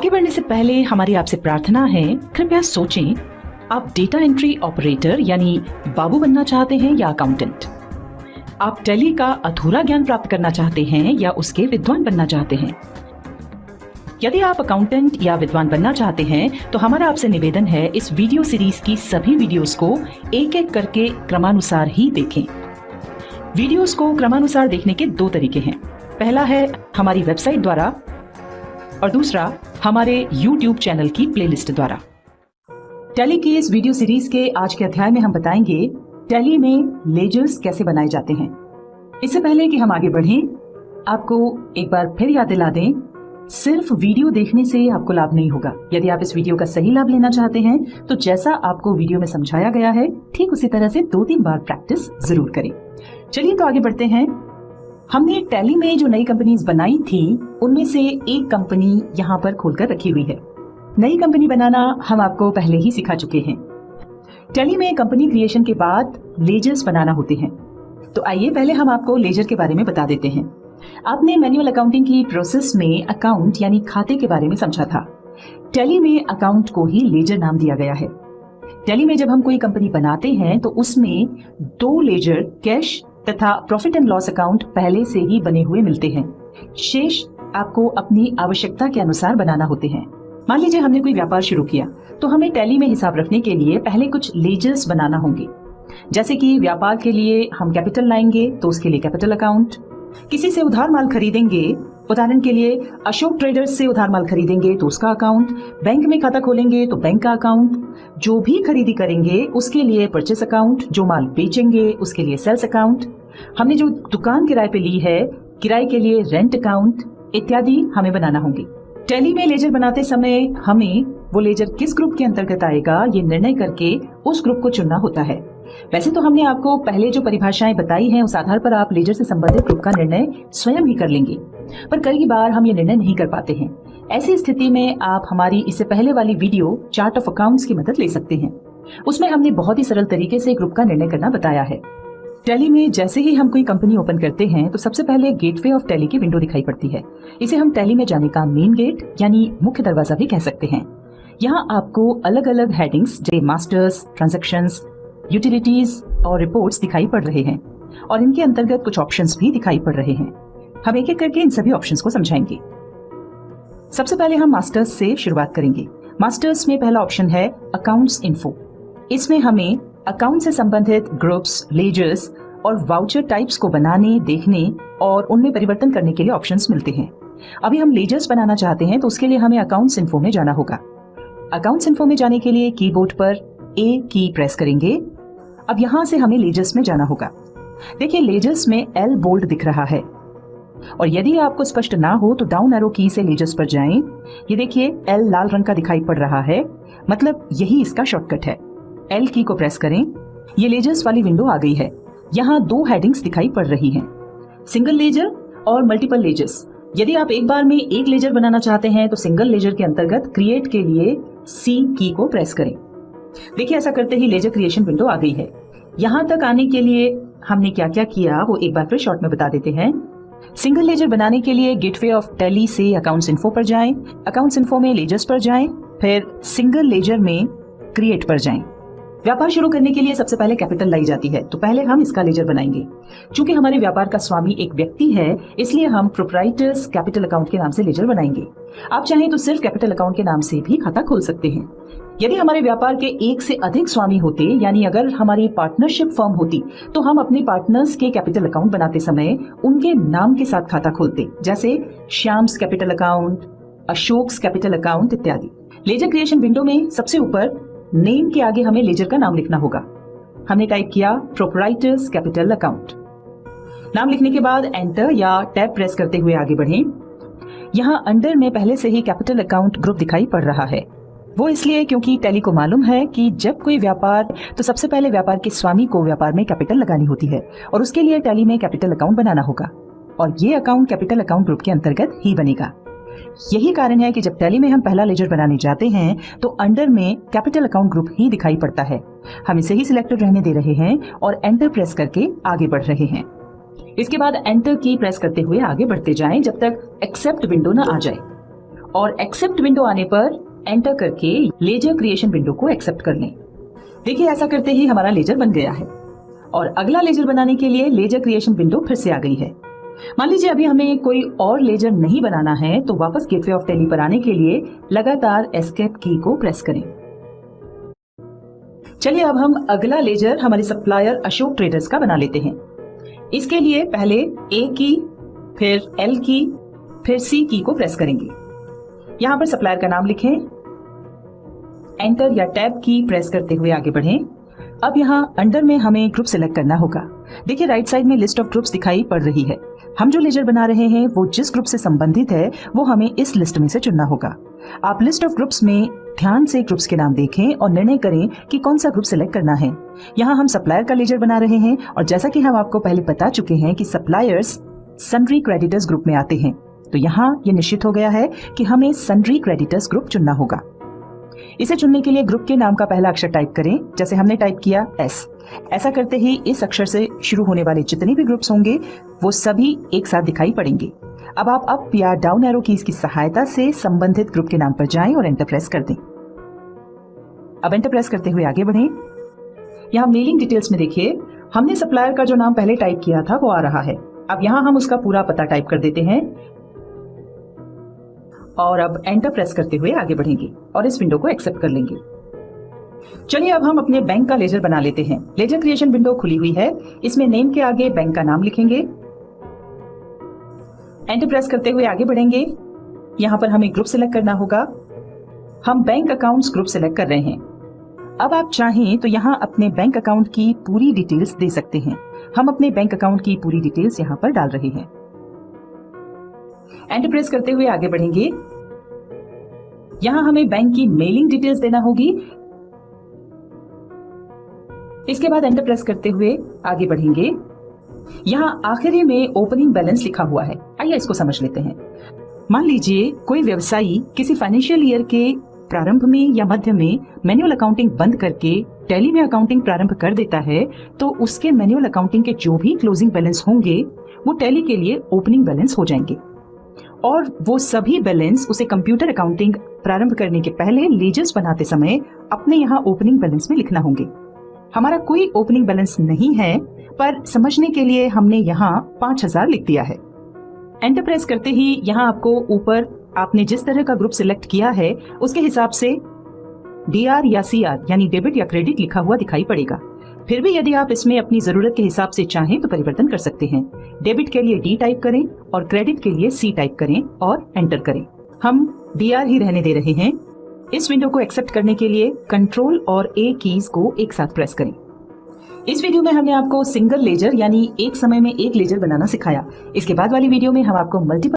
आगे बढ़ने से पहले हमारी आपसे प्रार्थना है, कृपया सोचें, आप डेटा एंट्री ऑपरेटर यानी बाबू बनना चाहते हैं या अकाउंटेंट? आप टैली का अधूरा ज्ञान प्राप्त करना चाहते हैं या उसके विद्वान बनना चाहते हैं? यदि आप अकाउंटेंट या विद्वान बनना चाहते हैं तो हमारा आपसे निवेदन है, इस वीडियो सीरीज की सभी वीडियोस को एक एक करके क्रमानुसार ही देखें। वीडियोस को क्रमानुसार देखने के दो तरीके हैं। पहला है हमारी वेबसाइट द्वारा और दूसरा हमारे YouTube चैनल की प्लेलिस्ट द्वारा। टैली की इस वीडियो सीरीज के आज के अध्याय में हम बताएंगे टैली में लेजर्स कैसे बनाए जाते हैं। इससे पहले कि हम आगे बढ़ें, आपको एक बार फिर याद दिला दें, सिर्फ वीडियो देखने से आपको लाभ नहीं होगा। यदि आप इस वीडियो का सही लाभ लेना चाहते हैं तो जैसा आपको वीडियो में समझाया गया है ठीक उसी तरह से 2-3 बार प्रैक्टिस जरूर करें। चलिए तो आगे बढ़ते हैं। हमने टैली में जो नई कंपनीज बनाई थी उनमें से एक कंपनी यहाँ पर खोलकर रखी हुई है। नई कंपनी बनाना हम आपको पहले ही सिखा चुके हैं। टैली में कंपनी क्रिएशन के बाद लेजर्स बनाना होते हैं। तो आइए पहले हम आपको लेजर के बारे में बता देते हैं। आपने मैन्युअल अकाउंटिंग की प्रोसेस में अकाउंट यानी खाते के बारे में समझा था। टैली में अकाउंट को ही लेजर नाम दिया गया है। टैली में जब हम कोई कंपनी बनाते हैं तो उसमें 2 लेजर कैश तथा प्रॉफिट एंड लॉस अकाउंट पहले से ही बने हुए मिलते हैं। शेष आपको अपनी आवश्यकता के अनुसार बनाना होते हैं। मान लीजिए हमने कोई व्यापार शुरू किया तो हमें टैली में हिसाब रखने के लिए पहले कुछ लेजर्स बनाना होंगे। जैसे कि व्यापार के लिए हम कैपिटल लाएंगे तो उसके लिए कैपिटल अकाउंट, किसी से उधार माल खरीदेंगे, उदाहरण के लिए अशोक ट्रेडर्स से उधार माल खरीदेंगे तो उसका अकाउंट, बैंक में खाता खोलेंगे तो बैंक का अकाउंट, जो भी खरीदी करेंगे उसके लिए परचेस अकाउंट, जो माल बेचेंगे उसके लिए सेल्स अकाउंट, हमने जो दुकान किराए पे ली है किराए के लिए रेंट अकाउंट इत्यादि हमें बनाना होंगे। टैली में लेजर बनाते समय हमें वो लेजर किस ग्रुप के अंतर्गत आएगा ये निर्णय करके उस ग्रुप को चुनना होता है। वैसे तो हमने आपको पहले जो परिभाषाएं बताई हैं उस आधार पर आप लेजर से संबंधित ग्रुप का निर्णय स्वयं ही कर लेंगे, पर कई बार हम ये निर्णय नहीं कर पाते हैं। ऐसी स्थिति में आप हमारी इससे पहले वाली वीडियो चार्ट ऑफ अकाउंट्स की मदद ले सकते हैं। उसमें हमने बहुत ही सरल तरीके से ग्रुप का निर्णय करना बताया है। टैली में जैसे ही हम कोई कंपनी ओपन करते हैं तो सबसे पहले गेटवे ऑफ टैली की विंडो दिखाई पड़ती है। इसे हम टैली में जाने का मेन गेट यानी मुख्य दरवाजा भी कह सकते हैं। यहाँ आपको अलग अलग हेडिंग्स जैसे मास्टर्स, ट्रांजैक्शंस, यूटिलिटीज और रिपोर्ट्स दिखाई पड़ रहे हैं और इनके अंतर्गत कुछ ऑप्शंस भी दिखाई पड़ रहे हैं। हम एक एक करके इन सभी ऑप्शंस को समझाएंगे। सबसे पहले हम मास्टर्स से शुरुआत करेंगे। मास्टर्स में पहला ऑप्शन है अकाउंट्स इन्फो। इसमें हमें अकाउंट से संबंधित ग्रुप्स, लेजर्स और वाउचर टाइप्स को बनाने, देखने और उनमें परिवर्तन करने के लिए ऑप्शंस मिलते हैं। अभी हम लेजर्स बनाना चाहते हैं तो उसके लिए हमें अकाउंट्स इन्फो में जाना होगा। अकाउंट्स इन्फो में जाने के लिए कीबोर्ड पर A की प्रेस करेंगे। अब यहां से हमें लेजर्स में जाना होगा। देखिए लेजर्स में L बोल्ड दिख रहा है और यदि आपको स्पष्ट ना हो तो डाउन एरो की से लेजर्स पर जाएं। ये देखिए L लाल रंग का दिखाई पड़ रहा है, मतलब यही इसका शॉर्टकट है। L की को प्रेस करें। ये लेजर्स वाली विंडो आ गई है। यहाँ 2 हेडिंग्स दिखाई पड़ रही हैं, सिंगल लेजर और मल्टीपल लेजर्स। यदि आप एक बार में एक लेजर बनाना चाहते हैं तो सिंगल लेजर के अंतर्गत क्रिएट के लिए C की को प्रेस करें। देखिए ऐसा करते ही लेजर क्रिएशन विंडो आ गई है। यहाँ तक आने के लिए हमने क्या क्या किया वो एक बार फिर शॉर्ट में बता देते हैं। सिंगल लेजर बनाने के लिए गेटवे ऑफ टैली से अकाउंट्स इन्फो पर जाएं, अकाउंट्स इन्फो में लेजर्स पर जाएं, फिर सिंगल लेजर में क्रिएट पर जाएं। व्यापार शुरू करने के लिए सबसे पहले कैपिटल लाई जाती है, तो पहले हम इसका लेजर बनाएंगे। चूंकि हमारे व्यापार का स्वामी एक व्यक्ति है इसलिए हम प्रोप्राइटर्स कैपिटल अकाउंट के नाम से लेजर बनाएंगे। आप चाहें तो सिर्फ कैपिटल अकाउंट के नाम से भी खाता खोल सकते हैं। यदि हमारे व्यापार के एक से अधिक स्वामी होते, यानी अगर हमारी पार्टनरशिप फर्म होती, तो हम अपने पार्टनर्स के कैपिटल अकाउंट बनाते समय उनके नाम के साथ खाता खोलते, जैसे Shyam's capital account, Ashok's capital account इत्यादि। लेजर क्रिएशन विंडो में सबसे ऊपर नेम के आगे हमें लेजर का नाम लिखना होगा। हमने टाइप किया प्रोप्राइटर्स कैपिटल अकाउंट। नाम लिखने के बाद एंटर या टैब प्रेस करते हुए आगे बढ़ें। यहाँ अंडर में पहले से ही कैपिटल अकाउंट ग्रुप दिखाई पड़ रहा है। वो इसलिए क्योंकि टैली को मालूम है कि जब कोई व्यापार तो सबसे पहले व्यापार के स्वामी को व्यापार में कैपिटल लगानी होती है और उसके लिए टैली में कैपिटल अकाउंट बनाना होगा और ये अकाउंट कैपिटल अकाउंट ग्रुप के अंतर्गत ही बनेगा। यही कारण है कि जब टैली में हम पहला लेजर बनाने जाते हैं तो अंडर में कैपिटल अकाउंट ग्रुप ही दिखाई पड़ता है। हम इसे ही सिलेक्टेड रहने दे रहे हैं और एंटर प्रेस करके आगे बढ़ रहे हैं। इसके बाद एंटर की प्रेस करते हुए आगे बढ़ते जाएं जब तक एक्सेप्ट विंडो न आ जाए और एक्सेप्ट विंडो आने पर एंटर करके लेजर क्रिएशन विंडो को एक्सेप्ट कर लें। देखिए ऐसा करते ही हमारा लेजर बन गया है और अगला लेजर बनाने के लिए लेजर क्रिएशन विंडो फिर से आ गई है। मान लीजिए अभी हमें कोई और लेजर नहीं बनाना है तो वापस गेटवे ऑफ टैली पर आने के लिए लगातार एस्केप की को प्रेस करें। चलिए अब हम अगला लेजर हमारे सप्लायर अशोक ट्रेडर्स का बना लेते हैं। इसके लिए पहले ए की, फिर एल की, फिर सी की को प्रेस करेंगे। यहां पर सप्लायर का नाम लिखें, एंटर या टैब की प्रेस करते हुए आगे बढ़ें। अब यहाँ अंडर में हमें ग्रुप सिलेक्ट करना होगा। देखिए राइट साइड में लिस्ट ऑफ ग्रुप्स दिखाई पड़ रही है। हम जो लेजर बना रहे हैं वो जिस ग्रुप से संबंधित है वो हमें इस लिस्ट में से चुनना होगा। आप लिस्ट ऑफ ग्रुप्स में ध्यान से ग्रुप्स के नाम देखें और निर्णय करें कि कौन सा ग्रुप सिलेक्ट करना है। यहाँ हम सप्लायर का लेजर बना रहे हैं और जैसा कि हम आपको पहले बता चुके हैं कि सप्लायर्स सन्ड्री क्रेडिटर्स ग्रुप में आते हैं, तो यहाँ ये निश्चित हो गया है कि हमें सन्ड्री क्रेडिटर्स ग्रुप चुनना होगा। इसे चुनने के लिए ग्रुप के नाम का पहला अक्षर टाइप करें, जैसे हमने टाइप किया एस। ऐसा करते ही इस अक्षर से शुरू होने वाले जितने भी ग्रुप्स होंगे वो सभी एक साथ दिखाई पड़ेंगे। अब आप अप या डाउन एरो कीज की सहायता से संबंधित ग्रुप के नाम पर जाएं और एंटर प्रेस कर दें। अब एंटर प्रेस करते हुए आगे बढ़ें। यहाँ मेलिंग डिटेल्स में देखिए हमने सप्लायर का जो नाम पहले टाइप किया था वो आ रहा है। अब यहाँ हम उसका पूरा पता टाइप कर देते हैं और अब एंटर प्रेस करते हुए आगे बढ़ेंगे और इस विंडो को एक्सेप्ट कर लेंगे। चलिए अब हम अपने बैंक का लेजर बना लेते हैं। लेजर क्रिएशन विंडो खुली हुई है। इसमें नेम के आगे बैंक का नाम लिखेंगे, एंटर प्रेस करते हुए आगे बढ़ेंगे। यहाँ पर हमें ग्रुप सिलेक्ट करना होगा। हम बैंक अकाउंट्स ग्रुप सिलेक्ट कर रहे हैं। अब आप चाहें तो यहाँ अपने बैंक अकाउंट की पूरी डिटेल्स दे सकते हैं। हम अपने बैंक अकाउंट की पूरी डिटेल्स यहाँ पर डाल रहे हैं। एंटर प्रेस करते हुए आगे बढ़ेंगे। यहां हमें बैंक की मेलिंग डिटेल्स देना होगी। इसके बाद एंटर प्रेस करते हुए आगे बढ़ेंगे। यहां आखिरी में ओपनिंग बैलेंस लिखा हुआ है। आइए इसको समझ लेते हैं। मान लीजिए कोई व्यवसायी किसी फाइनेंशियल ईयर के प्रारंभ में या मध्य में मैनुअल अकाउंटिंग बंद करके टैली में अकाउंटिंग प्रारंभ कर देता है, तो उसके मैनुअल अकाउंटिंग के जो भी क्लोजिंग बैलेंस होंगे वो टैली के लिए ओपनिंग बैलेंस हो जाएंगे और वो सभी बैलेंस उसे कंप्यूटर अकाउंटिंग प्रारंभ करने के पहले लेजर्स बनाते समय अपने यहाँ ओपनिंग बैलेंस में लिखना होंगे। हमारा कोई ओपनिंग बैलेंस नहीं है, पर समझने के लिए हमने यहाँ 5000 लिख दिया है। एंटर प्रेस करते ही यहाँ आपको ऊपर आपने जिस तरह का ग्रुप सिलेक्ट किया है उसके हिसाब से DR या CR यानी डेबिट या क्रेडिट लिखा हुआ दिखाई पड़ेगा। फिर भी यदि आप इसमें अपनी जरूरत के हिसाब से चाहें तो परिवर्तन कर सकते हैं। डेबिट के लिए D टाइप करें और क्रेडिट के लिए C टाइप करें और एंटर करें। हम DR ही रहने दे रहे हैं। इस विंडो को एक्सेप्ट करने के लिए कंट्रोल और A कीज को एक साथ प्रेस करें। इस वीडियो में हमने आपको सिंगल लेजर यानी एक समय में एक लेजर बनाना सिखाया। इसके बाद वाली वीडियो में हम आपको मल्टीपल